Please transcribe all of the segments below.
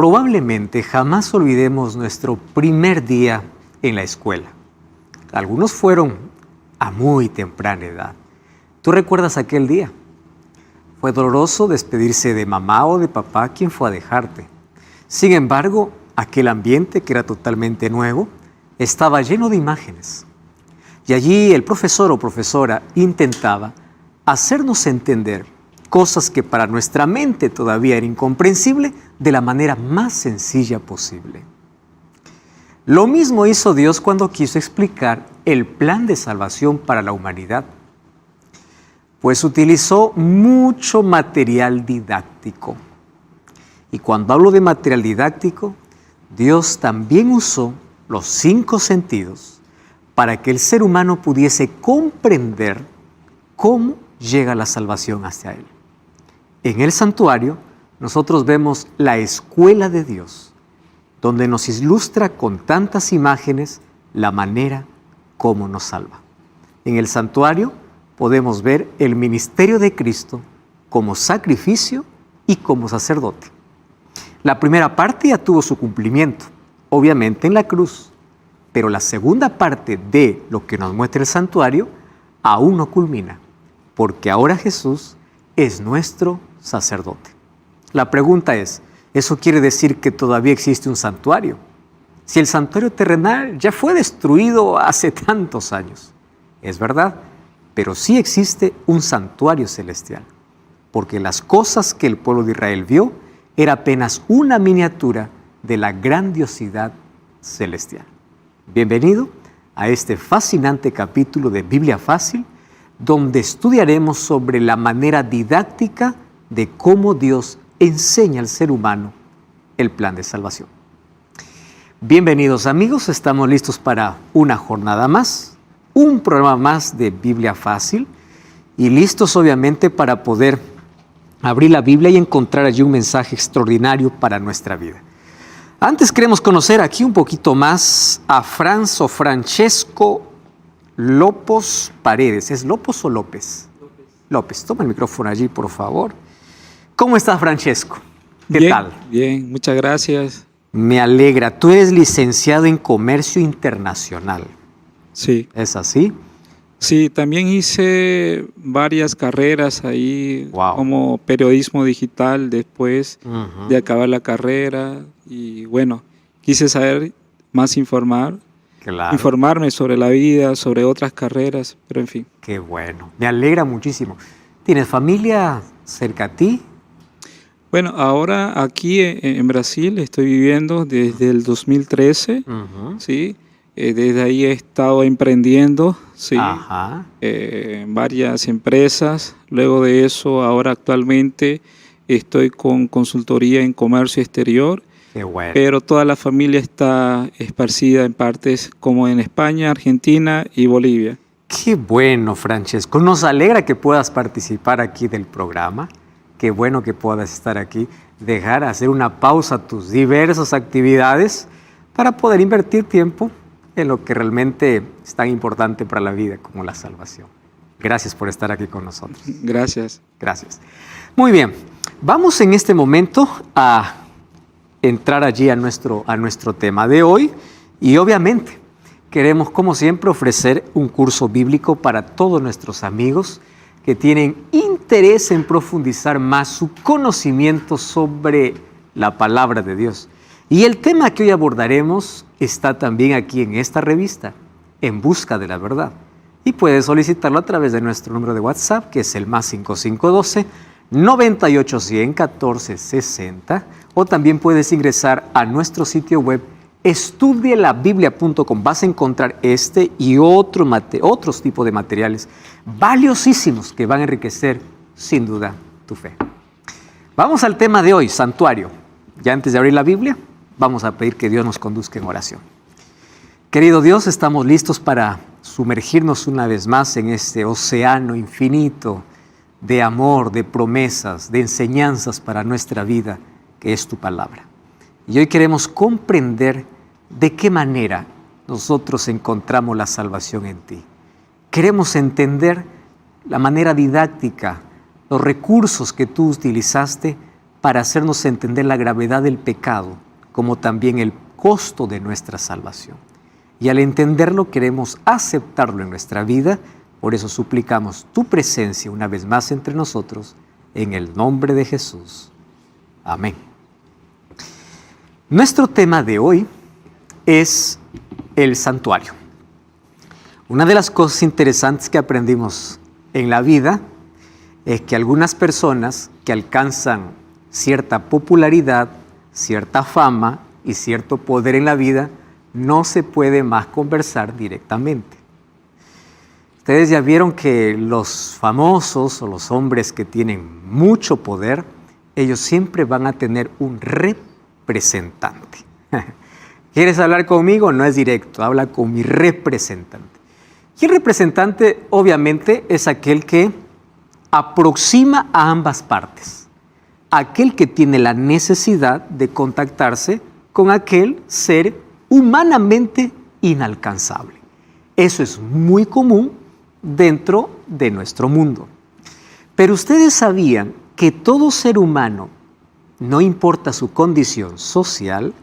Probablemente jamás olvidemos nuestro primer día en la escuela. Algunos fueron a muy temprana edad. ¿Tú recuerdas aquel día? Fue doloroso despedirse de mamá o de papá quien fue a dejarte. Sin embargo, aquel ambiente que era totalmente nuevo estaba lleno de imágenes. Y allí el profesor o profesora intentaba hacernos entender cosas que para nuestra mente todavía era incomprensible de la manera más sencilla posible. Lo mismo hizo Dios cuando quiso explicar el plan de salvación para la humanidad, pues utilizó mucho material didáctico. Y cuando hablo de material didáctico, Dios también usó los 5 sentidos para que el ser humano pudiese comprender cómo llega la salvación hacia Él. En el santuario, nosotros vemos la escuela de Dios, donde nos ilustra con tantas imágenes la manera como nos salva. En el santuario podemos ver el ministerio de Cristo como sacrificio y como sacerdote. La primera parte ya tuvo su cumplimiento, obviamente en la cruz, pero la segunda parte de lo que nos muestra el santuario aún no culmina, porque ahora Jesús es nuestro sacerdote. La pregunta es, ¿eso quiere decir que todavía existe un santuario? Si el santuario terrenal ya fue destruido hace tantos años. Es verdad, pero sí existe un santuario celestial, porque las cosas que el pueblo de Israel vio era apenas una miniatura de la grandiosidad celestial. Bienvenido a este fascinante capítulo de Biblia Fácil, donde estudiaremos sobre la manera didáctica de cómo Dios enseña al ser humano el plan de salvación. Bienvenidos amigos, estamos listos para una jornada más, un programa más de Biblia Fácil y listos obviamente para poder abrir la Biblia y encontrar allí un mensaje extraordinario para nuestra vida. Antes queremos conocer aquí un poquito más a Francesco Lopos Paredes. ¿Es Lopos o López? López, toma el micrófono allí, por favor. ¿Cómo estás, Francesco? ¿Qué tal? Bien, muchas gracias. Me alegra. Tú eres licenciado en Comercio Internacional. Sí. ¿Es así? Sí, también hice varias carreras ahí, como periodismo digital después de acabar la carrera. Y bueno, quise saber más informarme sobre la vida, sobre otras carreras, pero en fin. Qué bueno, me alegra muchísimo. ¿Tienes familia cerca a ti? Bueno, ahora aquí en Brasil estoy viviendo desde el 2013, ¿sí? Desde ahí he estado emprendiendo, ¿sí? En varias empresas. Luego de eso, ahora actualmente estoy con consultoría en comercio exterior. Qué bueno. Pero toda la familia está esparcida en partes como en España, Argentina y Bolivia. Qué bueno, Francesco. Nos alegra que puedas participar aquí del programa. Qué bueno que puedas estar aquí, hacer una pausa a tus diversas actividades para poder invertir tiempo en lo que realmente es tan importante para la vida como la salvación. Gracias por estar aquí con nosotros. Gracias. Gracias. Muy bien, vamos en este momento a entrar allí a nuestro tema de hoy y obviamente queremos, como siempre, ofrecer un curso bíblico para todos nuestros amigos que tienen interés en profundizar más su conocimiento sobre la palabra de Dios. Y el tema que hoy abordaremos está también aquí en esta revista, En Busca de la Verdad. Y puedes solicitarlo a través de nuestro número de WhatsApp, que es el +5512 9810 1460, o también puedes ingresar a nuestro sitio web estudielabiblia.com. Vas a encontrar este y otros tipos de materiales valiosísimos que van a enriquecer sin duda tu fe. Vamos al tema de hoy, santuario. Ya antes de abrir la Biblia, vamos a pedir que Dios nos conduzca en oración. Querido Dios, estamos listos para sumergirnos una vez más en este océano infinito de amor, de promesas, de enseñanzas para nuestra vida, que es tu palabra. Y hoy queremos comprender de qué manera nosotros encontramos la salvación en ti. Queremos entender la manera didáctica, los recursos que tú utilizaste para hacernos entender la gravedad del pecado, como también el costo de nuestra salvación. Y al entenderlo queremos aceptarlo en nuestra vida, por eso suplicamos tu presencia una vez más entre nosotros, en el nombre de Jesús. Amén. Nuestro tema de hoy es el santuario. Una de las cosas interesantes que aprendimos en la vida es que algunas personas que alcanzan cierta popularidad, cierta fama y cierto poder en la vida, no se puede más conversar directamente. Ustedes ya vieron que los famosos o los hombres que tienen mucho poder, ellos siempre van a tener un representante. ¿Quieres hablar conmigo? No es directo, habla con mi representante. Y el representante, obviamente, es aquel que aproxima a ambas partes. Aquel que tiene la necesidad de contactarse con aquel ser humanamente inalcanzable. Eso es muy común dentro de nuestro mundo. Pero ustedes sabían que todo ser humano, no importa su condición social,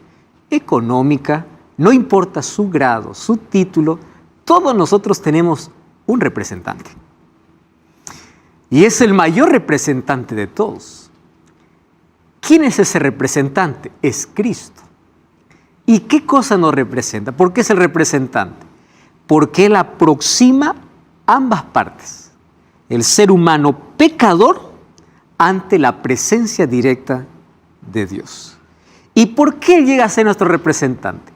económica, no importa su grado, su título, todos nosotros tenemos un representante. Y es el mayor representante de todos. ¿Quién es ese representante? Es Cristo. ¿Y qué cosa nos representa? ¿Por qué es el representante? Porque Él aproxima ambas partes. El ser humano pecador ante la presencia directa de Dios. ¿Y por qué Él llega a ser nuestro representante?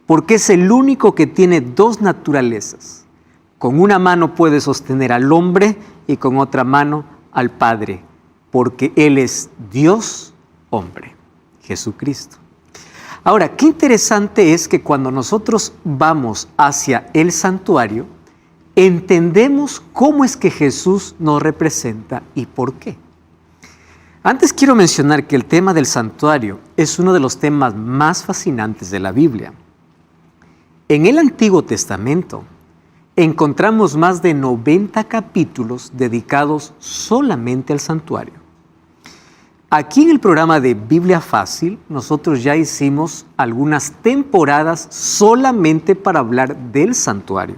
Porque es el único que tiene dos naturalezas. Con una mano puede sostener al hombre y con otra mano al Padre, porque Él es Dios hombre, Jesucristo. Ahora, qué interesante es que cuando nosotros vamos hacia el santuario, entendemos cómo es que Jesús nos representa y por qué. Antes quiero mencionar que el tema del santuario es uno de los temas más fascinantes de la Biblia. En el Antiguo Testamento encontramos más de 90 capítulos dedicados solamente al santuario. Aquí en el programa de Biblia Fácil, nosotros ya hicimos algunas temporadas solamente para hablar del santuario,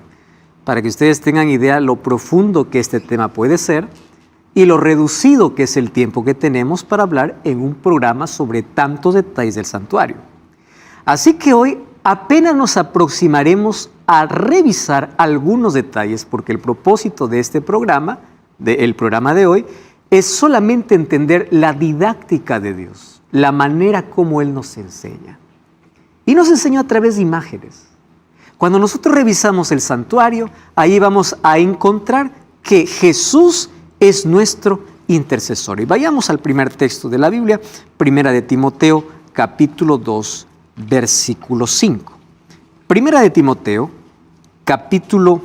para que ustedes tengan idea lo profundo que este tema puede ser y lo reducido que es el tiempo que tenemos para hablar en un programa sobre tantos detalles del santuario. Así que hoy apenas nos aproximaremos a revisar algunos detalles, porque el propósito de este programa, del programa de hoy, es solamente entender la didáctica de Dios, la manera como Él nos enseña. Y nos enseñó a través de imágenes. Cuando nosotros revisamos el santuario, ahí vamos a encontrar que Jesús es nuestro intercesor. Y vayamos al primer texto de la Biblia, Primera de Timoteo, capítulo 2, versículo 5. Primera de Timoteo, capítulo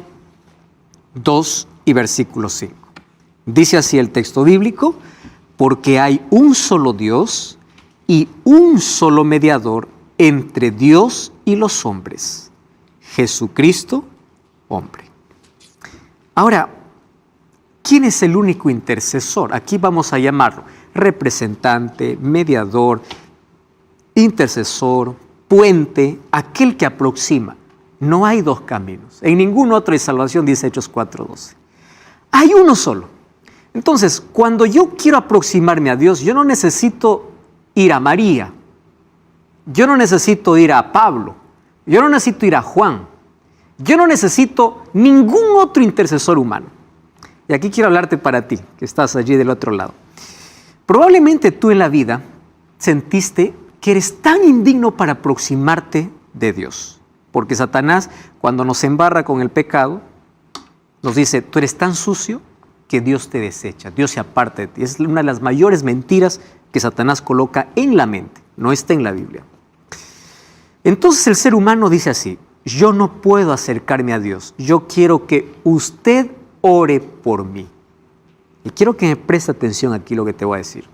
2 y versículo 5. Dice así el texto bíblico: porque hay un solo Dios y un solo mediador entre Dios y los hombres, Jesucristo, hombre. Ahora, ¿quién es el único intercesor? Aquí vamos a llamarlo representante, mediador, intercesor, puente, aquel que aproxima. No hay dos caminos. En ningún otro hay salvación, dice Hechos 4:12. Hay uno solo. Entonces, cuando yo quiero aproximarme a Dios, yo no necesito ir a María, yo no necesito ir a Pablo, yo no necesito ir a Juan, yo no necesito ningún otro intercesor humano. Y aquí quiero hablarte para ti, que estás allí del otro lado. Probablemente tú en la vida sentiste que eres tan indigno para aproximarte de Dios, porque Satanás, cuando nos embarra con el pecado, nos dice: tú eres tan sucio que Dios te desecha, Dios se aparta de ti. Es una de las mayores mentiras que Satanás coloca en la mente, no está en la Biblia. Entonces el ser humano dice así: yo no puedo acercarme a Dios, yo quiero que usted ore por mí. Y quiero que me preste atención aquí lo que te voy a decir.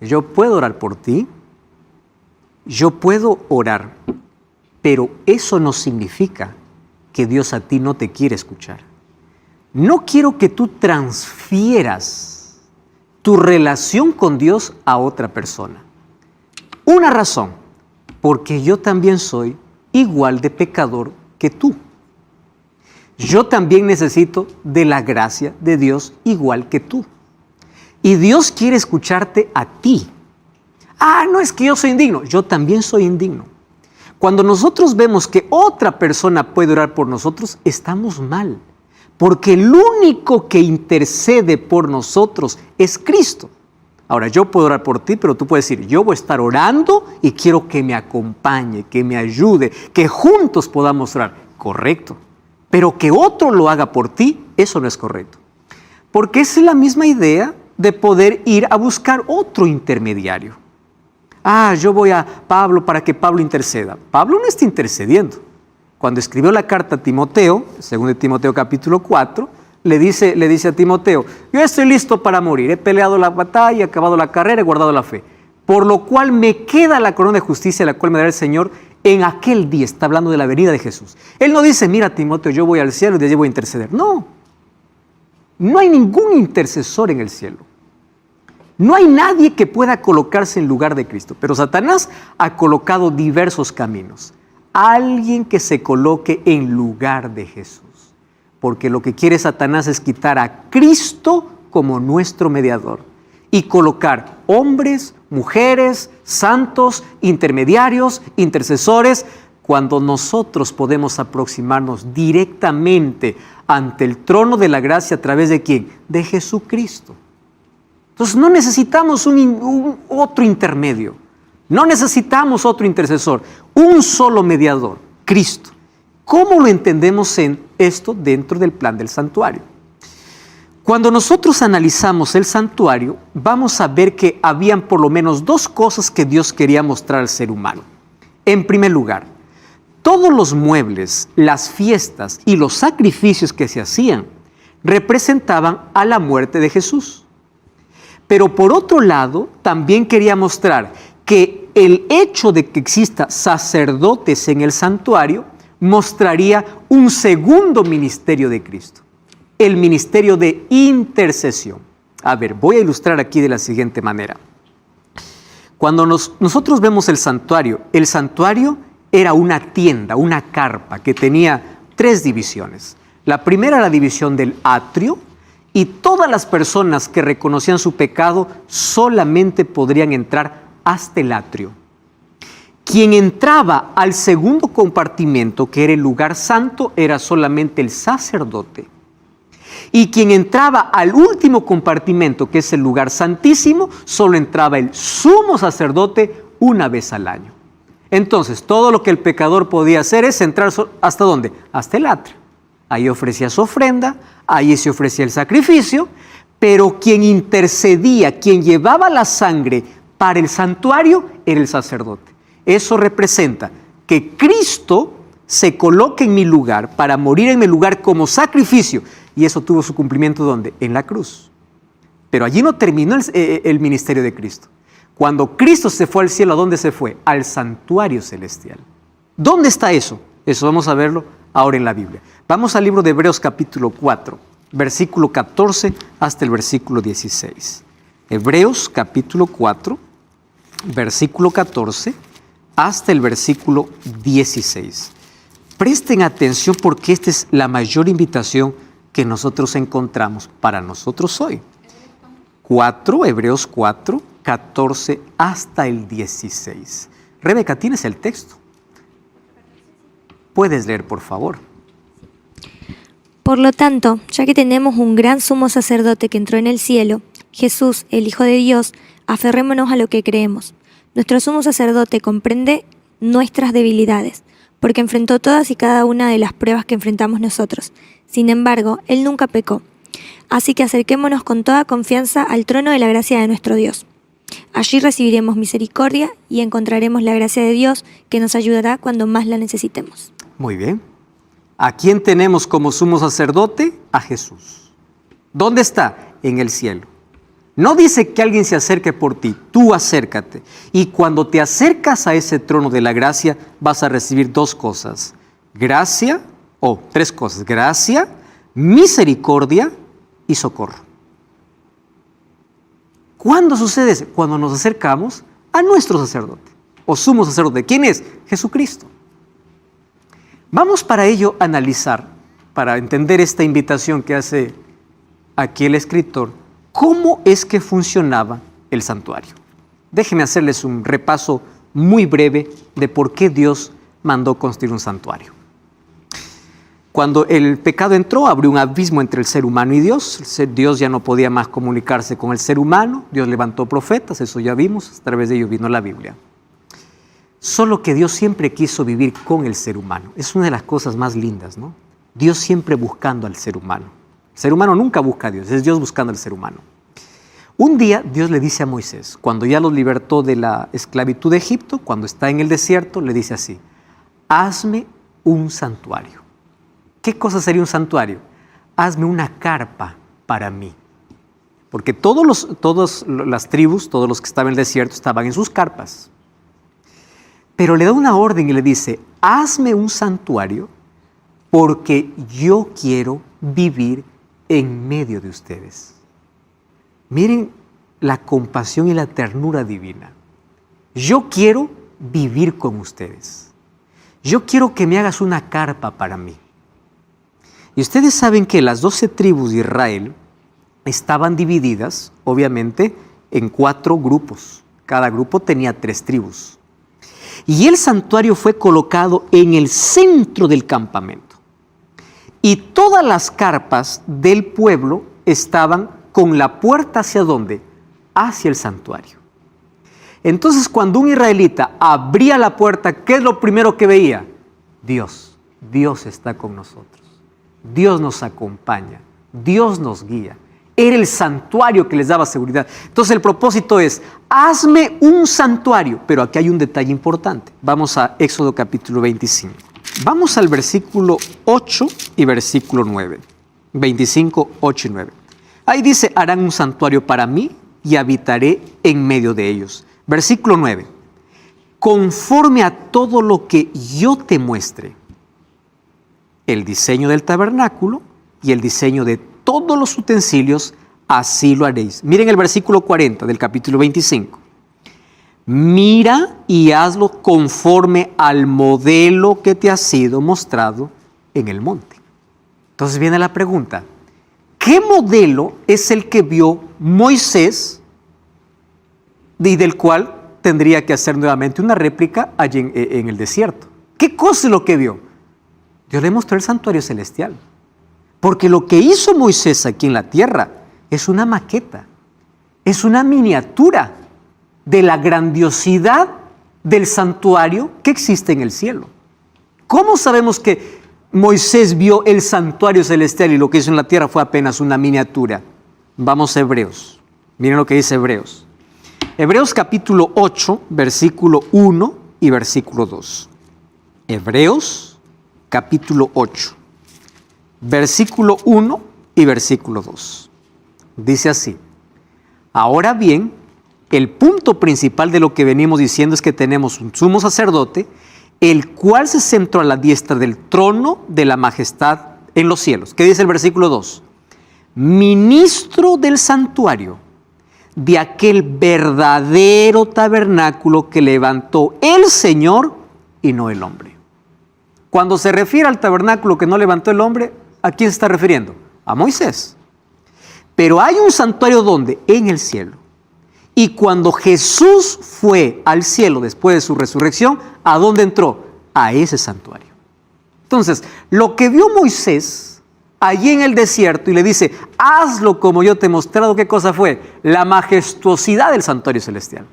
Yo puedo orar por ti, yo puedo orar, pero eso no significa que Dios a ti no te quiere escuchar. No quiero que tú transfieras tu relación con Dios a otra persona. Una razón, porque yo también soy igual de pecador que tú. Yo también necesito de la gracia de Dios igual que tú. Y Dios quiere escucharte a ti. No es que yo soy indigno. Yo también soy indigno. Cuando nosotros vemos que otra persona puede orar por nosotros, estamos mal. Porque el único que intercede por nosotros es Cristo. Ahora, yo puedo orar por ti, pero tú puedes decir, yo voy a estar orando y quiero que me acompañe, que me ayude, que juntos podamos orar. Correcto. Pero que otro lo haga por ti, eso no es correcto. Porque es la misma idea de poder ir a buscar otro intermediario. Yo voy a Pablo para que Pablo interceda. Pablo no está intercediendo. Cuando escribió la carta a Timoteo, según de Timoteo capítulo 4, le dice a Timoteo, yo estoy listo para morir, he peleado la batalla, he acabado la carrera, he guardado la fe. Por lo cual me queda la corona de justicia, la cual me dará el Señor en aquel día. Está hablando de la venida de Jesús. Él no dice, mira Timoteo, yo voy al cielo y de allí voy a interceder. No, no hay ningún intercesor en el cielo. No hay nadie que pueda colocarse en lugar de Cristo. Pero Satanás ha colocado diversos caminos. Alguien que se coloque en lugar de Jesús. Porque lo que quiere Satanás es quitar a Cristo como nuestro mediador y colocar hombres, mujeres, santos, intermediarios, intercesores, cuando nosotros podemos aproximarnos directamente ante el trono de la gracia a través de ¿quién? De Jesucristo. Entonces no necesitamos otro intermedio, no necesitamos otro intercesor, un solo mediador, Cristo. ¿Cómo lo entendemos en esto dentro del plan del santuario? Cuando nosotros analizamos el santuario, vamos a ver que habían por lo menos dos cosas que Dios quería mostrar al ser humano. En primer lugar, todos los muebles, las fiestas y los sacrificios que se hacían representaban a la muerte de Jesús. Pero por otro lado, también quería mostrar que el hecho de que exista sacerdotes en el santuario mostraría un segundo ministerio de Cristo, el ministerio de intercesión. A ver, voy a ilustrar aquí de la siguiente manera. Cuando nosotros vemos el santuario era una tienda, una carpa que tenía 3 divisiones. La primera, la división del atrio, y todas las personas que reconocían su pecado solamente podrían entrar hasta el atrio. Quien entraba al segundo compartimento, que era el lugar santo, era solamente el sacerdote. Y quien entraba al último compartimento, que es el lugar santísimo, solo entraba el sumo sacerdote una vez al año. Entonces, todo lo que el pecador podía hacer es entrar ¿hasta dónde? Hasta el atrio. Ahí ofrecía su ofrenda, ahí se ofrecía el sacrificio, pero quien intercedía, quien llevaba la sangre para el santuario, era el sacerdote. Eso representa que Cristo se coloque en mi lugar para morir en mi lugar como sacrificio. Y eso tuvo su cumplimiento ¿dónde? En la cruz. Pero allí no terminó el ministerio de Cristo. Cuando Cristo se fue al cielo, ¿a dónde se fue? Al santuario celestial. ¿Dónde está eso? Eso vamos a verlo ahora en la Biblia. Vamos al libro de Hebreos capítulo 4, versículo 14 hasta el versículo 16. Hebreos capítulo 4, versículo 14 hasta el versículo 16. Presten atención porque esta es la mayor invitación que nosotros encontramos para nosotros hoy. Hebreos 4, 14 hasta el 16. Rebeca, ¿tienes el texto? Puedes leer, por favor. Por lo tanto, ya que tenemos un gran sumo sacerdote que entró en el cielo, Jesús, el Hijo de Dios, aferrémonos a lo que creemos. Nuestro sumo sacerdote comprende nuestras debilidades, porque enfrentó todas y cada una de las pruebas que enfrentamos nosotros. Sin embargo, Él nunca pecó. Así que acerquémonos con toda confianza al trono de la gracia de nuestro Dios. Allí recibiremos misericordia y encontraremos la gracia de Dios que nos ayudará cuando más la necesitemos. Muy bien. ¿A quién tenemos como sumo sacerdote? A Jesús. ¿Dónde está? En el cielo. No dice que alguien se acerque por ti, tú acércate. Y cuando te acercas a ese trono de la gracia, vas a recibir 2 cosas. Gracia, 3 cosas. Gracia, misericordia y socorro. ¿Cuándo sucede eso? Cuando nos acercamos a nuestro sacerdote o sumo sacerdote. ¿Quién es? Jesucristo. Vamos para ello a analizar, para entender esta invitación que hace aquí el escritor, cómo es que funcionaba el santuario. Déjenme hacerles un repaso muy breve de por qué Dios mandó construir un santuario. Cuando el pecado entró, abrió un abismo entre el ser humano y Dios. Dios ya no podía más comunicarse con el ser humano. Dios levantó profetas, eso ya vimos, a través de ellos vino la Biblia. Solo que Dios siempre quiso vivir con el ser humano. Es una de las cosas más lindas, ¿no? Dios siempre buscando al ser humano. El ser humano nunca busca a Dios, es Dios buscando al ser humano. Un día Dios le dice a Moisés, cuando ya los libertó de la esclavitud de Egipto, cuando está en el desierto, le dice así: hazme un santuario. ¿Qué cosa sería un santuario? Hazme una carpa para mí. Porque todas las tribus, todos los que estaban en el desierto, estaban en sus carpas. Pero le da una orden y le dice: hazme un santuario porque yo quiero vivir en medio de ustedes. Miren la compasión y la ternura divina. Yo quiero vivir con ustedes. Yo quiero que me hagas una carpa para mí. Y ustedes saben que las 12 tribus de Israel estaban divididas, obviamente, en 4 grupos. Cada grupo tenía 3 tribus. Y el santuario fue colocado en el centro del campamento. Y todas las carpas del pueblo estaban con la puerta ¿hacia dónde? Hacia el santuario. Entonces, cuando un israelita abría la puerta, ¿qué es lo primero que veía? Dios. Dios está con nosotros. Dios nos acompaña. Dios nos guía. Era el santuario que les daba seguridad. Entonces el propósito es: hazme un santuario. Pero aquí hay un detalle importante. Vamos a Éxodo capítulo 25. Vamos al versículo 8 y versículo 9. 25, 8 y 9. Ahí dice: harán un santuario para mí y habitaré en medio de ellos. Versículo 9. Conforme a todo lo que yo te muestre, el diseño del tabernáculo y el diseño de todos los utensilios, así lo haréis. Miren el versículo 40 del capítulo 25. Mira y hazlo conforme al modelo que te ha sido mostrado en el monte. Entonces viene la pregunta: ¿qué modelo es el que vio Moisés y del cual tendría que hacer nuevamente una réplica allí en el desierto? ¿Qué cosa es lo que vio? Dios le mostró el santuario celestial. Porque lo que hizo Moisés aquí en la tierra es una maqueta, es una miniatura de la grandiosidad del santuario que existe en el cielo. ¿Cómo sabemos que Moisés vio el santuario celestial y lo que hizo en la tierra fue apenas una miniatura? Vamos a Hebreos. Miren lo que dice Hebreos. Hebreos capítulo 8, versículo 1 y versículo 2. Hebreos capítulo 8, versículo 1 y versículo 2. Dice así: ahora bien, el punto principal de lo que venimos diciendo es que tenemos un sumo sacerdote, el cual se sentó a la diestra del trono de la majestad en los cielos. ¿Qué dice el versículo 2? Ministro del santuario, de aquel verdadero tabernáculo que levantó el Señor y no el hombre. Cuando se refiere al tabernáculo que no levantó el hombre, ¿a quién se está refiriendo? A Moisés. Pero hay un santuario ¿dónde? En el cielo. Y cuando Jesús fue al cielo después de su resurrección, ¿a dónde entró? A ese santuario. Entonces, lo que vio Moisés allí en el desierto y le dice: hazlo como yo te he mostrado, ¿qué cosa fue? La majestuosidad del santuario celestial.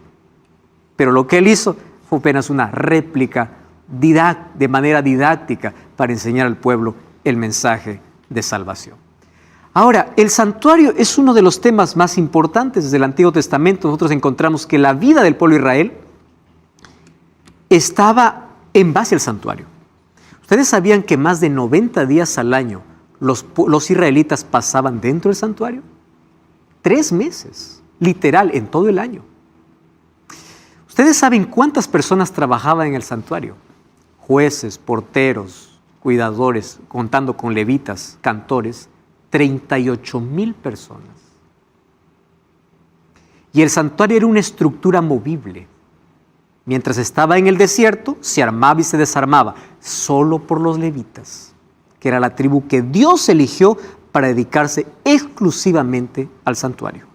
Pero lo que él hizo fue apenas una réplica de manera didáctica para enseñar al pueblo el mensaje de salvación. Ahora, el santuario es uno de los temas más importantes desde el Antiguo Testamento. Nosotros encontramos que la vida del pueblo de Israel estaba en base al santuario. ¿Ustedes sabían que más de 90 días al año los israelitas pasaban dentro del santuario? 3 meses, literal, en todo el año. ¿Ustedes saben cuántas personas trabajaban en el santuario? Jueces, porteros, cuidadores, contando con levitas, cantores, 38,000 personas. y el santuario era una estructura movible. Mientras estaba en el desierto, se armaba y se desarmaba, solo por los levitas, que era la tribu que Dios eligió para dedicarse exclusivamente al santuario.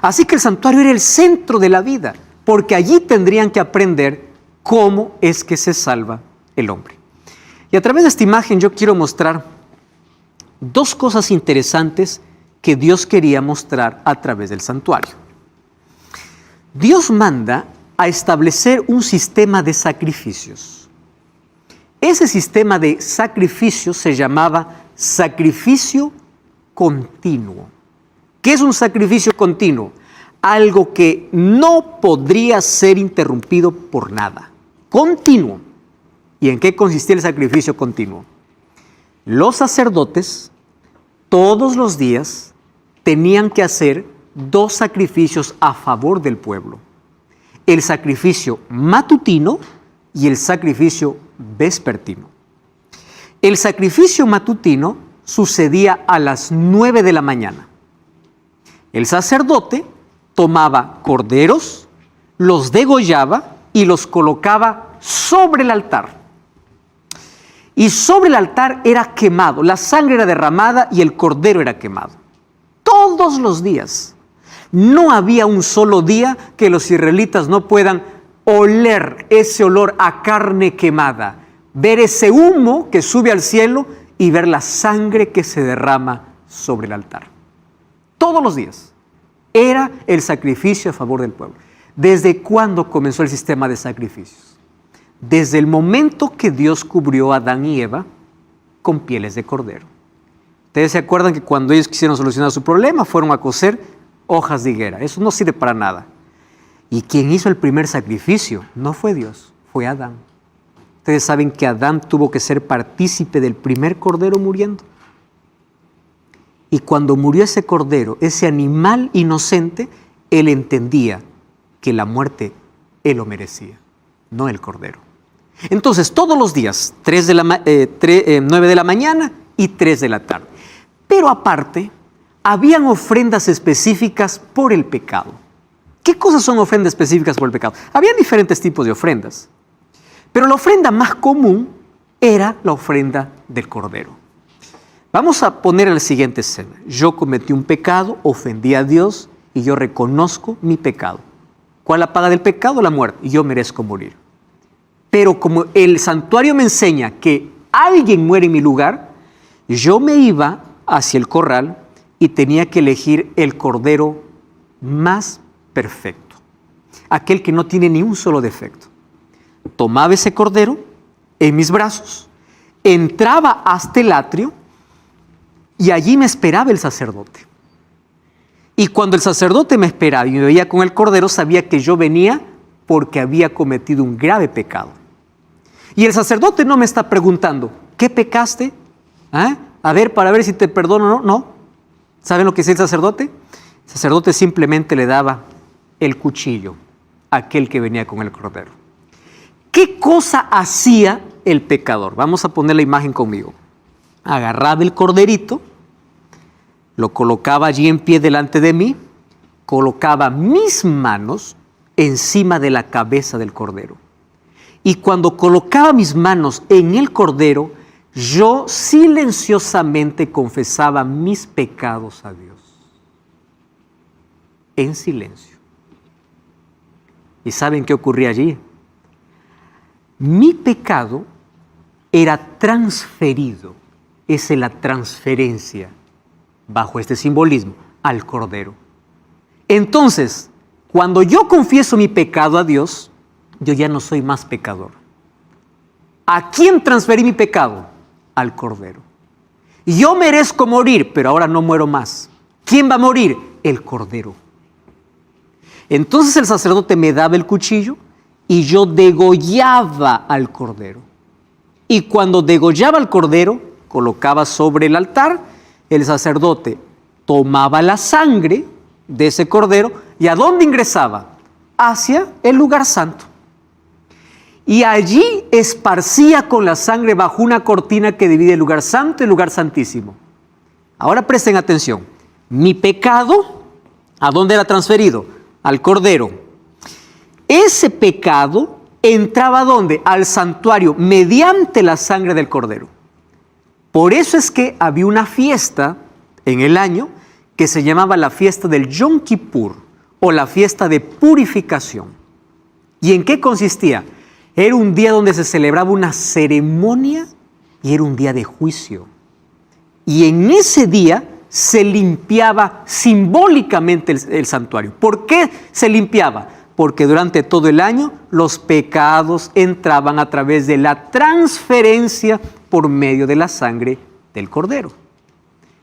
Así que el santuario era el centro de la vida, porque allí tendrían que aprender cómo es que se salva el hombre. Y a través de esta imagen yo quiero mostrar dos cosas interesantes que Dios quería mostrar a través del santuario. Dios manda a establecer un sistema de sacrificios. Ese sistema de sacrificios se llamaba sacrificio continuo. ¿Qué es un sacrificio continuo? Algo que no podría ser interrumpido por nada. Continuo. ¿Y en qué consistía el sacrificio continuo? Los sacerdotes todos los días tenían que hacer dos sacrificios a favor del pueblo. El sacrificio matutino y el sacrificio vespertino. El sacrificio matutino sucedía a las 9 de la mañana. El sacerdote tomaba corderos, los degollaba y los colocaba sobre el altar. Y sobre el altar era quemado, la sangre era derramada y el cordero era quemado. Todos los días. No había un solo día que los israelitas no puedan oler ese olor a carne quemada, ver ese humo que sube al cielo y ver la sangre que se derrama sobre el altar. Todos los días. Era el sacrificio a favor del pueblo. ¿Desde cuándo comenzó el sistema de sacrificios? Desde el momento que Dios cubrió a Adán y Eva con pieles de cordero. Ustedes se acuerdan que cuando ellos quisieron solucionar su problema, fueron a coser hojas de higuera. Eso no sirve para nada. Y quien hizo el primer sacrificio no fue Dios, fue Adán. Ustedes saben que Adán tuvo que ser partícipe del primer cordero muriendo. Y cuando murió ese cordero, ese animal inocente, él entendía que la muerte él lo merecía, no el cordero. Entonces, todos los días, 9 de la mañana y 3 de la tarde. Pero aparte, habían ofrendas específicas por el pecado. ¿Qué cosas son ofrendas específicas por el pecado? Había diferentes tipos de ofrendas, pero la ofrenda más común era la ofrenda del cordero. Vamos a poner la siguiente escena. Yo cometí un pecado, ofendí a Dios y yo reconozco mi pecado. ¿Cuál es la paga del pecado? La muerte. Y yo merezco morir. Pero como el santuario me enseña que alguien muere en mi lugar, yo me iba hacia el corral y tenía que elegir el cordero más perfecto, aquel que no tiene ni un solo defecto. Tomaba ese cordero en mis brazos, entraba hasta el atrio y allí me esperaba el sacerdote. Y cuando el sacerdote me esperaba y me veía con el cordero, sabía que yo venía porque había cometido un grave pecado. Y el sacerdote no me está preguntando, ¿qué pecaste? A ver, para ver si te perdono o no. No. ¿Saben lo que hacía el sacerdote? El sacerdote simplemente le daba el cuchillo a aquel que venía con el cordero. ¿Qué cosa hacía el pecador? Vamos a poner la imagen conmigo. Agarraba el corderito, lo colocaba allí en pie delante de mí, colocaba mis manos encima de la cabeza del cordero. Y cuando colocaba mis manos en el cordero, yo silenciosamente confesaba mis pecados a Dios. En silencio. ¿Y saben qué ocurría allí? Mi pecado era transferido. Esa es la transferencia, bajo este simbolismo, al cordero. Entonces, cuando yo confieso mi pecado a Dios, yo ya no soy más pecador. ¿A quién transferí mi pecado? Al cordero. Yo merezco morir, pero ahora no muero más. ¿Quién va a morir? El cordero. Entonces el sacerdote me daba el cuchillo y yo degollaba al cordero. Y cuando degollaba al cordero, colocaba sobre el altar, el sacerdote tomaba la sangre de ese cordero y ¿a dónde ingresaba? Hacia el lugar santo. Y allí esparcía con la sangre bajo una cortina que divide el lugar santo y el lugar santísimo. Ahora presten atención. Mi pecado ¿A dónde era transferido? Al Cordero. Ese pecado entraba ¿a dónde? Al santuario mediante la sangre del Cordero. Por eso es que había una fiesta en el año que se llamaba la fiesta del Yom Kippur o la fiesta de purificación. ¿Y en qué consistía? Era un día donde se celebraba una ceremonia y era un día de juicio. Y en ese día se limpiaba simbólicamente el santuario. ¿Por qué se limpiaba? Porque durante todo el año los pecados entraban a través de la transferencia por medio de la sangre del Cordero.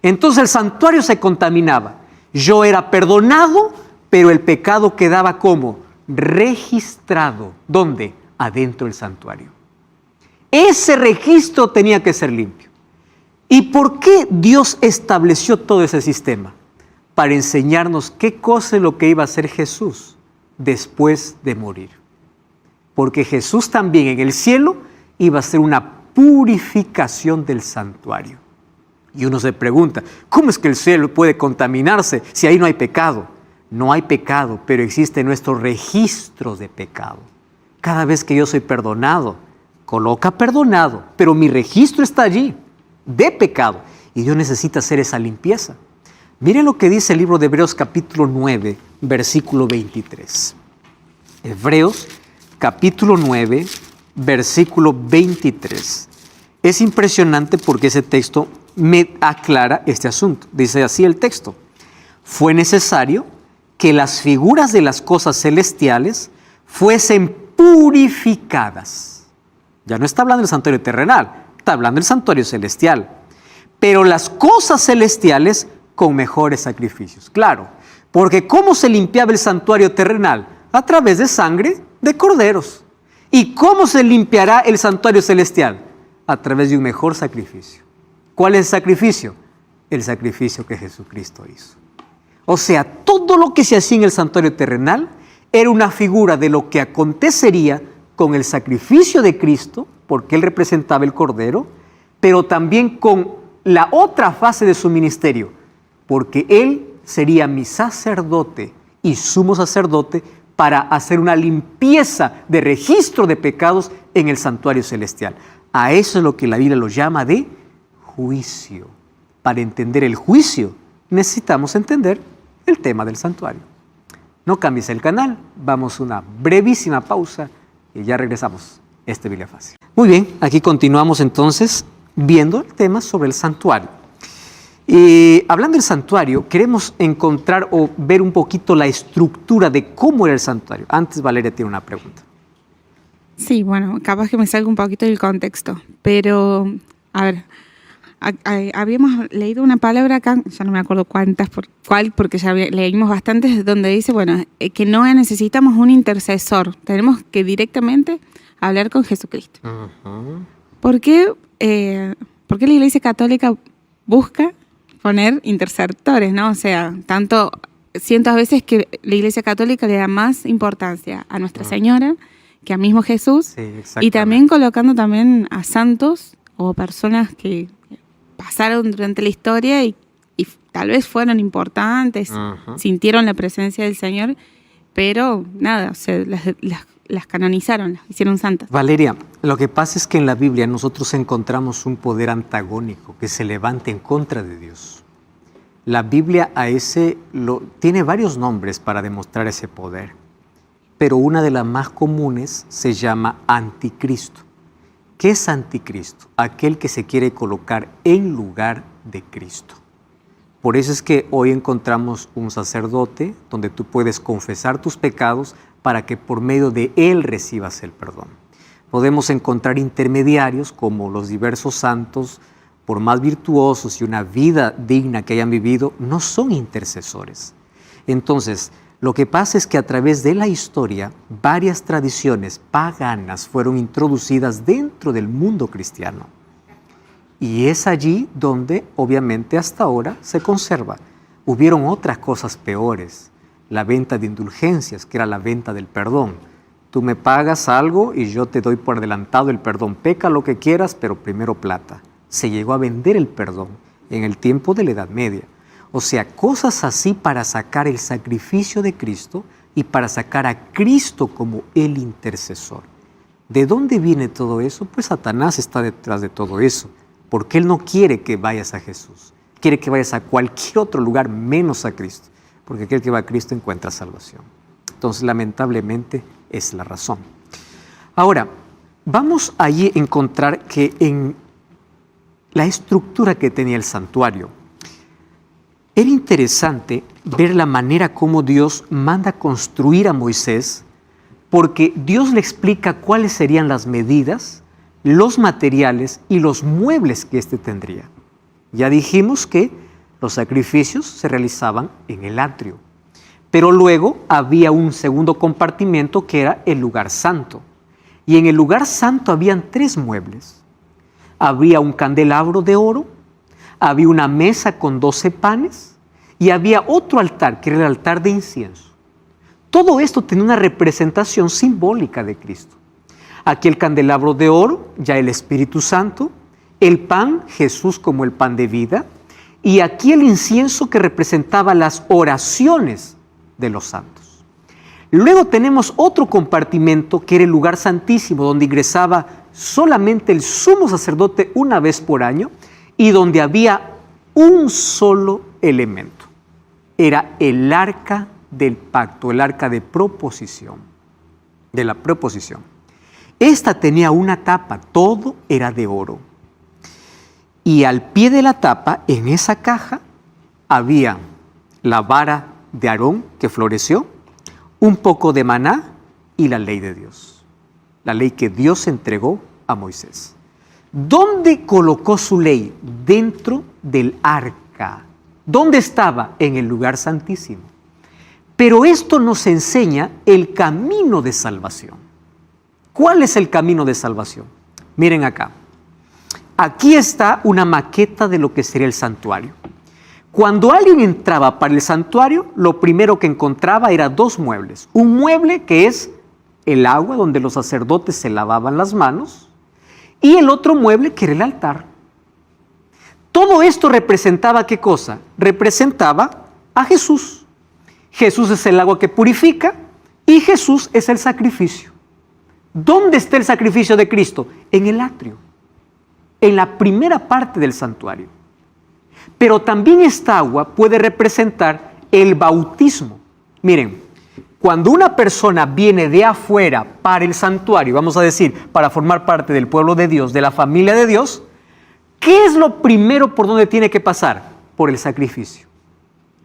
Entonces el santuario se contaminaba. Yo era perdonado, pero el pecado quedaba como registrado. ¿Dónde? Adentro del santuario. Ese registro tenía que ser limpio. ¿Y por qué Dios estableció todo ese sistema? Para enseñarnos qué cosa es lo que iba a hacer Jesús después de morir. Porque Jesús también en el cielo iba a hacer una purificación del santuario. Y uno se pregunta, ¿cómo es que el cielo puede contaminarse si ahí no hay pecado? No hay pecado, pero existen nuestros registros de pecado. Cada vez que yo soy perdonado, coloca perdonado, pero mi registro está allí, de pecado. Y Dios necesita hacer esa limpieza. Miren lo que dice el libro de Hebreos capítulo 9, versículo 23. Hebreos capítulo 9, versículo 23. Es impresionante porque ese texto me aclara este asunto. Dice así el texto: fue necesario que las figuras de las cosas celestiales fuesen purificadas. Ya no está hablando del santuario terrenal, está hablando del santuario celestial. Pero las cosas celestiales con mejores sacrificios. Claro, porque ¿cómo se limpiaba el santuario terrenal? A través de sangre de corderos. ¿Y cómo se limpiará el santuario celestial? A través de un mejor sacrificio. ¿Cuál es el sacrificio? El sacrificio que Jesucristo hizo. O sea, todo lo que se hacía en el santuario terrenal era una figura de lo que acontecería con el sacrificio de Cristo, porque Él representaba el Cordero, pero también con la otra fase de su ministerio, porque Él sería mi sacerdote y sumo sacerdote para hacer una limpieza de registro de pecados en el santuario celestial. A eso es lo que la Biblia lo llama de juicio. Para entender el juicio, necesitamos entender el tema del santuario. No cambies el canal, vamos a una brevísima pausa y ya regresamos. Biblia Fácil. Muy bien, aquí continuamos entonces viendo el tema sobre el santuario. Y hablando del santuario, queremos encontrar o ver un poquito la estructura de cómo era el santuario. Antes, Valeria tiene una pregunta. Sí, bueno, capaz que me salga un poquito del contexto, pero, a ver, habíamos leído una palabra acá, ya no me acuerdo cuál, porque ya leímos bastantes, donde dice, bueno, que no necesitamos un intercesor, tenemos que directamente hablar con Jesucristo. Uh-huh. ¿Por qué la Iglesia Católica busca poner intercesores, ¿no? O sea, cientos veces que la Iglesia Católica le da más importancia a Nuestra Señora que a mismo Jesús, sí, y también colocando también a santos o personas que pasaron durante la historia y tal vez fueron importantes, sintieron la presencia del Señor, pero nada, o sea, las canonizaron, las hicieron santas. Valeria, lo que pasa es que en la Biblia nosotros encontramos un poder antagónico que se levanta en contra de Dios. La Biblia tiene varios nombres para demostrar ese poder, pero una de las más comunes se llama anticristo. ¿Qué es anticristo? Aquel que se quiere colocar en lugar de Cristo. Por eso es que hoy encontramos un sacerdote donde tú puedes confesar tus pecados para que por medio de él recibas el perdón. Podemos encontrar intermediarios como los diversos santos, por más virtuosos y una vida digna que hayan vivido, no son intercesores. Entonces, lo que pasa es que a través de la historia, varias tradiciones paganas fueron introducidas dentro del mundo cristiano. Y es allí donde, obviamente, hasta ahora se conserva. Hubieron otras cosas peores. La venta de indulgencias, que era la venta del perdón. Tú me pagas algo y yo te doy por adelantado el perdón. Peca lo que quieras, pero primero plata. Se llegó a vender el perdón en el tiempo de la Edad Media. O sea, cosas así para sacar el sacrificio de Cristo y para sacar a Cristo como el intercesor. ¿De dónde viene todo eso? Pues Satanás está detrás de todo eso, porque él no quiere que vayas a Jesús. Quiere que vayas a cualquier otro lugar menos a Cristo, porque aquel que va a Cristo encuentra salvación. Entonces, lamentablemente, es la razón. Ahora, vamos allí a encontrar que en la estructura que tenía el santuario, era interesante ver la manera como Dios manda construir a Moisés, porque Dios le explica cuáles serían las medidas, los materiales y los muebles que éste tendría. Ya dijimos que los sacrificios se realizaban en el atrio, pero luego había un segundo compartimento que era el lugar santo. Y en el lugar santo habían 3 muebles. Había un candelabro de oro, había una mesa con 12 panes y había otro altar, que era el altar de incienso. Todo esto tenía una representación simbólica de Cristo. Aquí el candelabro de oro, ya el Espíritu Santo, el pan, Jesús como el pan de vida, y aquí el incienso que representaba las oraciones de los santos. Luego tenemos otro compartimento que era el lugar santísimo, donde ingresaba solamente el sumo sacerdote una vez por año y donde había un solo elemento. Era el arca del pacto, el arca de la proposición. Esta tenía una tapa, todo era de oro. Y al pie de la tapa, en esa caja, había la vara de Aarón que floreció, un poco de maná y la ley de Dios. La ley que Dios entregó a Moisés. ¿Dónde colocó su ley? Dentro del arca. ¿Dónde estaba? En el lugar santísimo. Pero esto nos enseña el camino de salvación. ¿Cuál es el camino de salvación? Miren acá. Aquí está una maqueta de lo que sería el santuario. Cuando alguien entraba para el santuario, lo primero que encontraba era 2 muebles. Un mueble que es el agua donde los sacerdotes se lavaban las manos y el otro mueble que era el altar. Todo esto representaba ¿qué cosa? Representaba a Jesús. Jesús es el agua que purifica y Jesús es el sacrificio. ¿Dónde está el sacrificio de Cristo? En el atrio, en la primera parte del santuario. Pero también esta agua puede representar el bautismo. Miren, cuando una persona viene de afuera para el santuario, vamos a decir, para formar parte del pueblo de Dios, de la familia de Dios, ¿qué es lo primero por donde tiene que pasar? Por el sacrificio.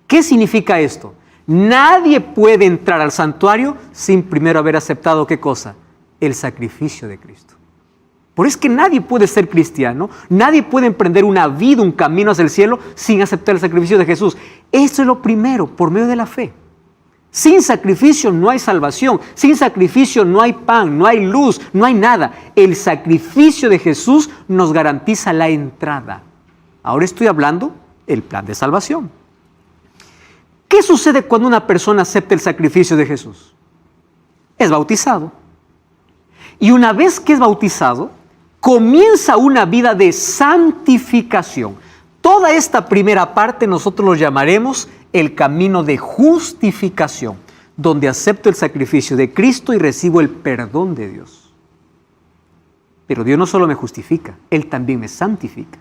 ¿Qué significa esto? Nadie puede entrar al santuario sin primero haber aceptado ¿qué cosa? El sacrificio de Cristo. Por eso es que nadie puede ser cristiano, nadie puede emprender una vida, un camino hacia el cielo sin aceptar el sacrificio de Jesús. Esto es lo primero, por medio de la fe. Sin sacrificio no hay salvación, sin sacrificio no hay pan, no hay luz, no hay nada. El sacrificio de Jesús nos garantiza la entrada. Ahora estoy hablando del plan de salvación. ¿Qué sucede cuando una persona acepta el sacrificio de Jesús? Es bautizado. Y una vez que es bautizado, comienza una vida de santificación. Toda esta primera parte nosotros lo llamaremos el camino de justificación, donde acepto el sacrificio de Cristo y recibo el perdón de Dios. Pero Dios no solo me justifica, Él también me santifica.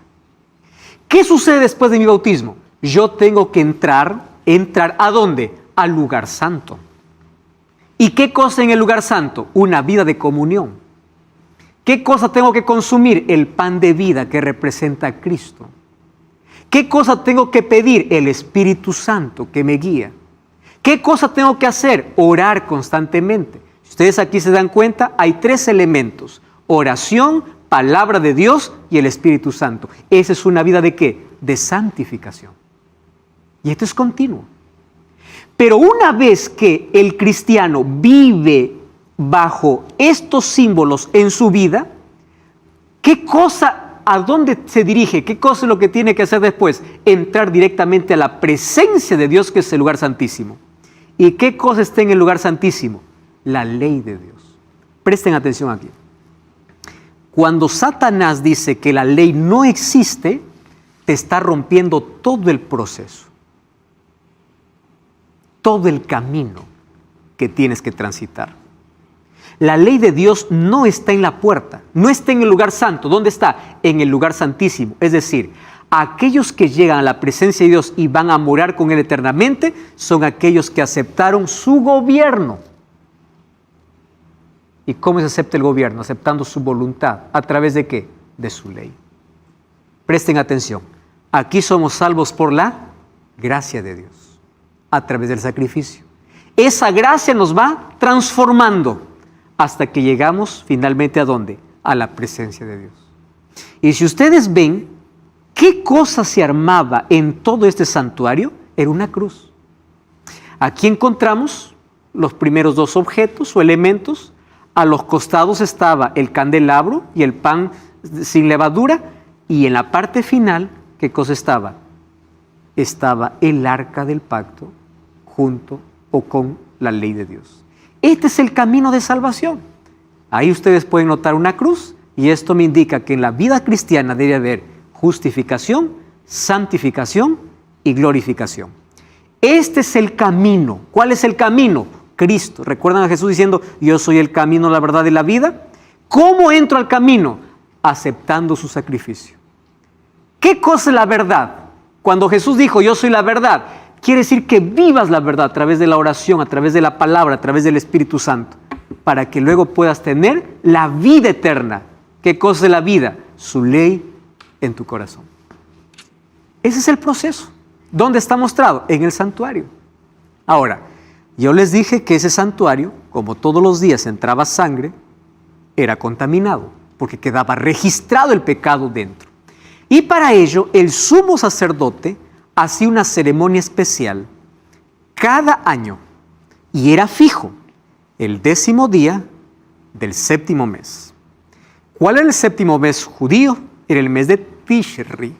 ¿Qué sucede después de mi bautismo? Yo tengo que entrar ¿a dónde? Al lugar santo. ¿Y qué cosa en el lugar santo? Una vida de comunión. ¿Qué cosa tengo que consumir? El pan de vida que representa a Cristo. ¿Qué cosa tengo que pedir? El Espíritu Santo que me guía. ¿Qué cosa tengo que hacer? Orar constantemente. Si ustedes aquí se dan cuenta, hay 3 elementos. Oración, palabra de Dios y el Espíritu Santo. Esa es una vida ¿de qué? De santificación. Y esto es continuo. Pero una vez que el cristiano vive bajo estos símbolos en su vida, ¿qué cosa, a dónde se dirige? ¿Qué cosa es lo que tiene que hacer después? Entrar directamente a la presencia de Dios, que es el lugar santísimo. ¿Y qué cosa está en el lugar santísimo? La ley de Dios. Presten atención aquí. Cuando Satanás dice que la ley no existe, te está rompiendo todo el proceso. todo el camino que tienes que transitar. La ley de Dios no está en la puerta, no está en el lugar santo. ¿Dónde está? En el lugar santísimo. Es decir, aquellos que llegan a la presencia de Dios y van a morar con Él eternamente son aquellos que aceptaron su gobierno. ¿Y cómo se acepta el gobierno? Aceptando su voluntad. ¿A través de qué? De su ley. Presten atención. Aquí somos salvos por la gracia de Dios, a través del sacrificio. Esa gracia nos va transformando hasta que llegamos finalmente ¿a dónde? A la presencia de Dios. Y si ustedes ven, ¿qué cosa se armaba en todo este santuario? Era una cruz. Aquí encontramos los primeros dos objetos o elementos. A los costados estaba el candelabro y el pan sin levadura. Y en la parte final, ¿qué cosa estaba? Estaba el arca del pacto junto o con la ley de Dios. Este es el camino de salvación. Ahí ustedes pueden notar una cruz y esto me indica que en la vida cristiana debe haber justificación, santificación y glorificación. Este es el camino. ¿Cuál es el camino? Cristo. ¿Recuerdan a Jesús diciendo, yo soy el camino, la verdad y la vida? ¿Cómo entro al camino? Aceptando su sacrificio. ¿Qué cosa es la verdad? Cuando Jesús dijo, yo soy la verdad, quiere decir que vivas la verdad a través de la oración, a través de la palabra, a través del Espíritu Santo, para que luego puedas tener la vida eterna. ¿Qué cosa es la vida? Su ley en tu corazón. Ese es el proceso. ¿Dónde está mostrado? En el santuario. Ahora, yo les dije que ese santuario, como todos los días entraba sangre, era contaminado, porque quedaba registrado el pecado dentro. Y para ello, el sumo sacerdote hacía una ceremonia especial cada año, y era fijo, el 10º día del 7º mes. ¿Cuál era el 7º mes judío? Era el mes de Tishri.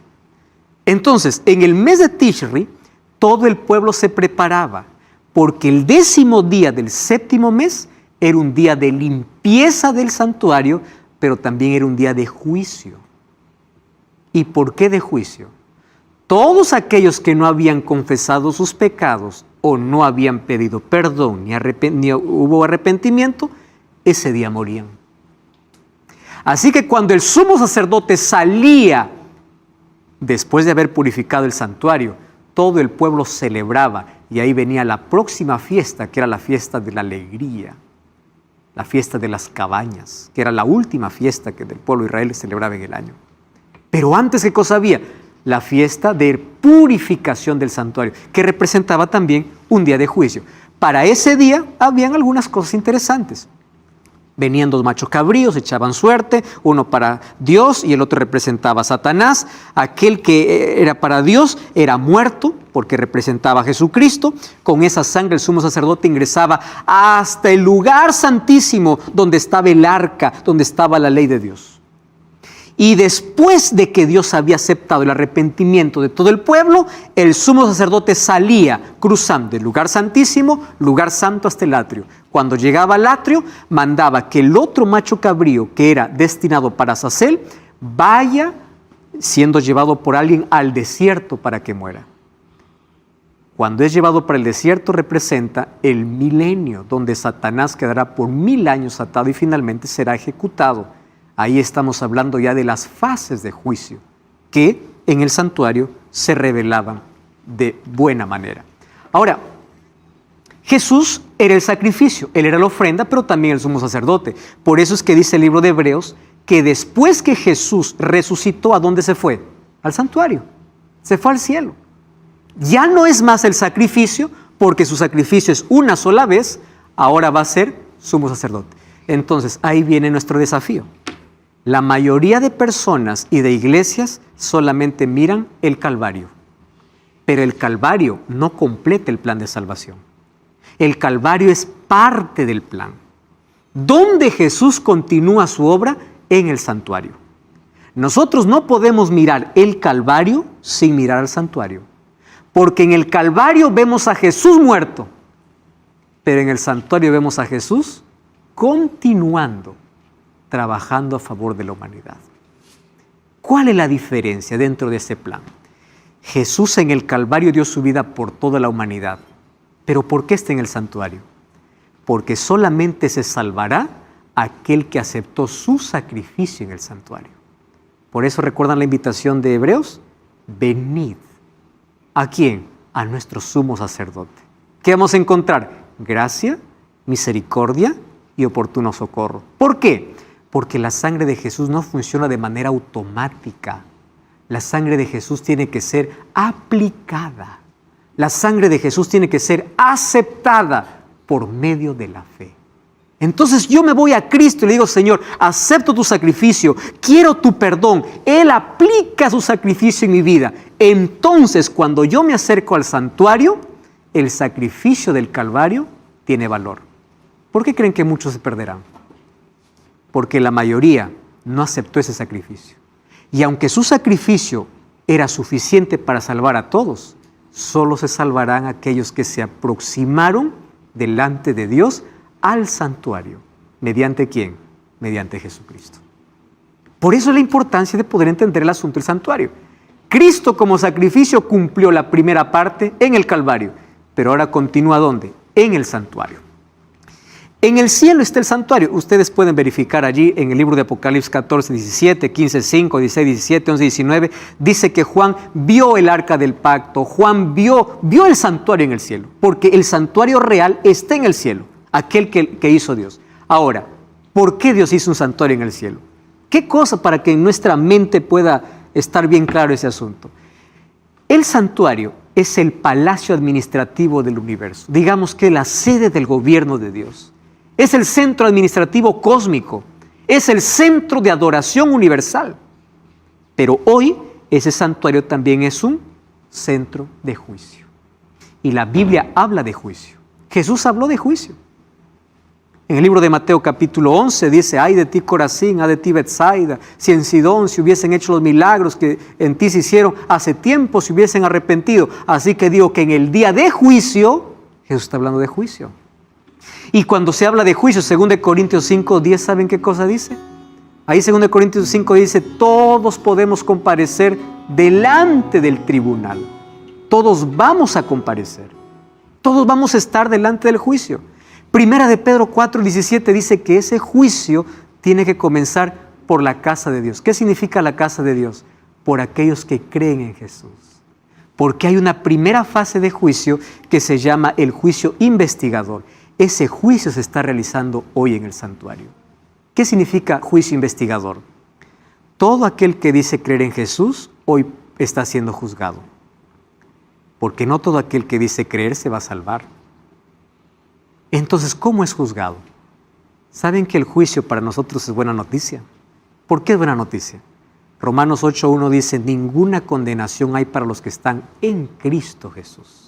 Entonces, en el mes de Tishri, todo el pueblo se preparaba, porque el 10º día del 7º mes era un día de limpieza del santuario, pero también era un día de juicio. ¿Y por qué de juicio? Todos aquellos que no habían confesado sus pecados o no habían pedido perdón ni hubo arrepentimiento, ese día morían. Así que cuando el sumo sacerdote salía, después de haber purificado el santuario, todo el pueblo celebraba y ahí venía la próxima fiesta, que era la fiesta de la alegría, la fiesta de las cabañas, que era la última fiesta que el pueblo de Israel celebraba en el año. Pero antes, ¿qué cosa había? La fiesta de purificación del santuario, que representaba también un día de juicio. Para ese día habían algunas cosas interesantes. Venían 2 machos cabríos, echaban suerte, uno para Dios y el otro representaba a Satanás. Aquel que era para Dios era muerto porque representaba a Jesucristo. Con esa sangre el sumo sacerdote ingresaba hasta el lugar santísimo donde estaba el arca, donde estaba la ley de Dios. Y después de que Dios había aceptado el arrepentimiento de todo el pueblo, el sumo sacerdote salía cruzando el lugar santísimo, lugar santo hasta el atrio. Cuando llegaba al atrio, mandaba que el otro macho cabrío que era destinado para Azazel vaya siendo llevado por alguien al desierto para que muera. Cuando es llevado para el desierto representa el milenio, donde Satanás quedará por 1000 años atado y finalmente será ejecutado. Ahí estamos hablando ya de las fases de juicio que en el santuario se revelaban de buena manera. Ahora, Jesús era el sacrificio, Él era la ofrenda, pero también el sumo sacerdote. Por eso es que dice el libro de Hebreos que después que Jesús resucitó, ¿a dónde se fue? Al santuario, se fue al cielo. Ya no es más el sacrificio, porque su sacrificio es una sola vez, ahora va a ser sumo sacerdote. Entonces, ahí viene nuestro desafío. La mayoría de personas y de iglesias solamente miran el Calvario, pero el Calvario no completa el plan de salvación. El Calvario es parte del plan. ¿Dónde Jesús continúa su obra? En el santuario. Nosotros no podemos mirar el Calvario sin mirar al santuario, porque en el Calvario vemos a Jesús muerto, pero en el santuario vemos a Jesús continuando trabajando a favor de la humanidad. ¿Cuál es la diferencia dentro de ese plan? Jesús en el Calvario dio su vida por toda la humanidad, ¿Pero por qué está en el santuario? Porque solamente se salvará aquel que aceptó su sacrificio en el santuario. Por eso recuerdan la invitación de Hebreos, venid. ¿A quién? A nuestro sumo sacerdote. ¿Qué vamos a encontrar? Gracia, misericordia y oportuno socorro. ¿Por qué? Porque la sangre de Jesús no funciona de manera automática. La sangre de Jesús tiene que ser aplicada. La sangre de Jesús tiene que ser aceptada por medio de la fe. Entonces yo me voy a Cristo y le digo, Señor, acepto tu sacrificio, quiero tu perdón. Él aplica su sacrificio en mi vida. Entonces, cuando yo me acerco al santuario, el sacrificio del Calvario tiene valor. ¿Por qué creen que muchos se perderán? Porque la mayoría no aceptó ese sacrificio. Y aunque su sacrificio era suficiente para salvar a todos, solo se salvarán aquellos que se aproximaron delante de Dios al santuario. ¿Mediante quién? Mediante Jesucristo. Por eso es la importancia de poder entender el asunto del santuario. Cristo como sacrificio cumplió la primera parte en el Calvario, pero ahora continúa ¿dónde? En el santuario. En el cielo está el santuario. Ustedes pueden verificar allí en el libro de Apocalipsis 14, 17, 15, 5, 16, 17, 11, 19. Dice que Juan vio el arca del pacto. Juan vio el santuario en el cielo. Porque el santuario real está en el cielo. Aquel que hizo Dios. Ahora, ¿por qué Dios hizo un santuario en el cielo? ¿Qué cosa para que en nuestra mente pueda estar bien claro ese asunto? El santuario es el palacio administrativo del universo. Digamos que la sede del gobierno de Dios. Es el centro administrativo cósmico. Es el centro de adoración universal. Pero hoy ese santuario también es un centro de juicio. Y la Biblia habla de juicio. Jesús habló de juicio. En el libro de Mateo capítulo 11 dice, ay de ti Corazín, ay de ti Betsaida, si en Sidón se hubiesen hecho los milagros que en ti se hicieron, hace tiempo se hubiesen arrepentido. Así que digo que en el día de juicio, Jesús está hablando de juicio. Y cuando se habla de juicio, 2 Corintios 5, 10, ¿saben qué cosa dice? Ahí 2 Corintios 5 dice, todos podemos comparecer delante del tribunal. Todos vamos a comparecer. Todos vamos a estar delante del juicio. Primera de Pedro 4, 17 dice que ese juicio tiene que comenzar por la casa de Dios. ¿Qué significa la casa de Dios? Por aquellos que creen en Jesús. Porque hay una primera fase de juicio que se llama el juicio investigador. Ese juicio se está realizando hoy en el santuario. ¿Qué significa juicio investigador? Todo aquel que dice creer en Jesús hoy está siendo juzgado. Porque no todo aquel que dice creer se va a salvar. Entonces, ¿cómo es juzgado? ¿Saben que el juicio para nosotros es buena noticia? ¿Por qué es buena noticia? Romanos 8:1 dice, ninguna condenación hay para los que están en Cristo Jesús.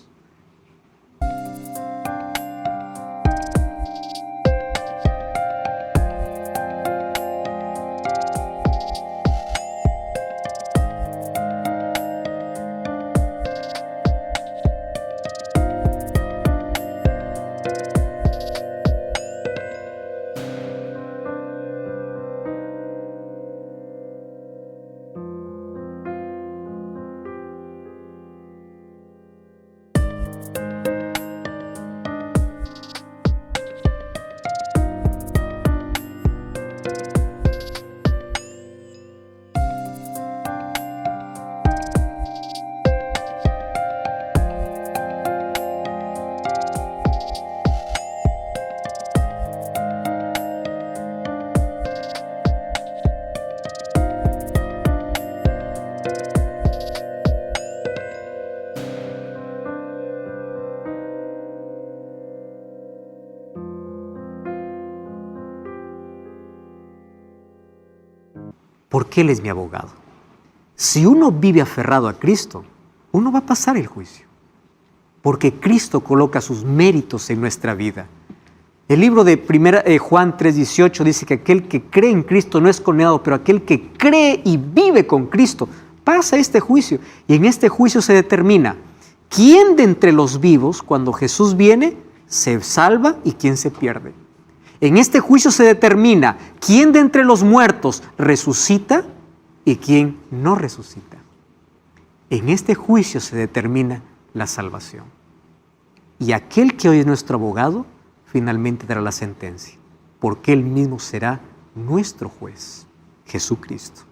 Porque Él es mi abogado. Si uno vive aferrado a Cristo, uno va a pasar el juicio. Porque Cristo coloca sus méritos en nuestra vida. El libro de Juan 3:18 dice que aquel que cree en Cristo no es condenado, pero aquel que cree y vive con Cristo pasa este juicio. Y en este juicio se determina quién de entre los vivos, cuando Jesús viene, se salva y quién se pierde. En este juicio se determina quién de entre los muertos resucita y quién no resucita. En este juicio se determina la salvación. Y aquel que hoy es nuestro abogado, finalmente dará la sentencia, porque Él mismo será nuestro juez, Jesucristo.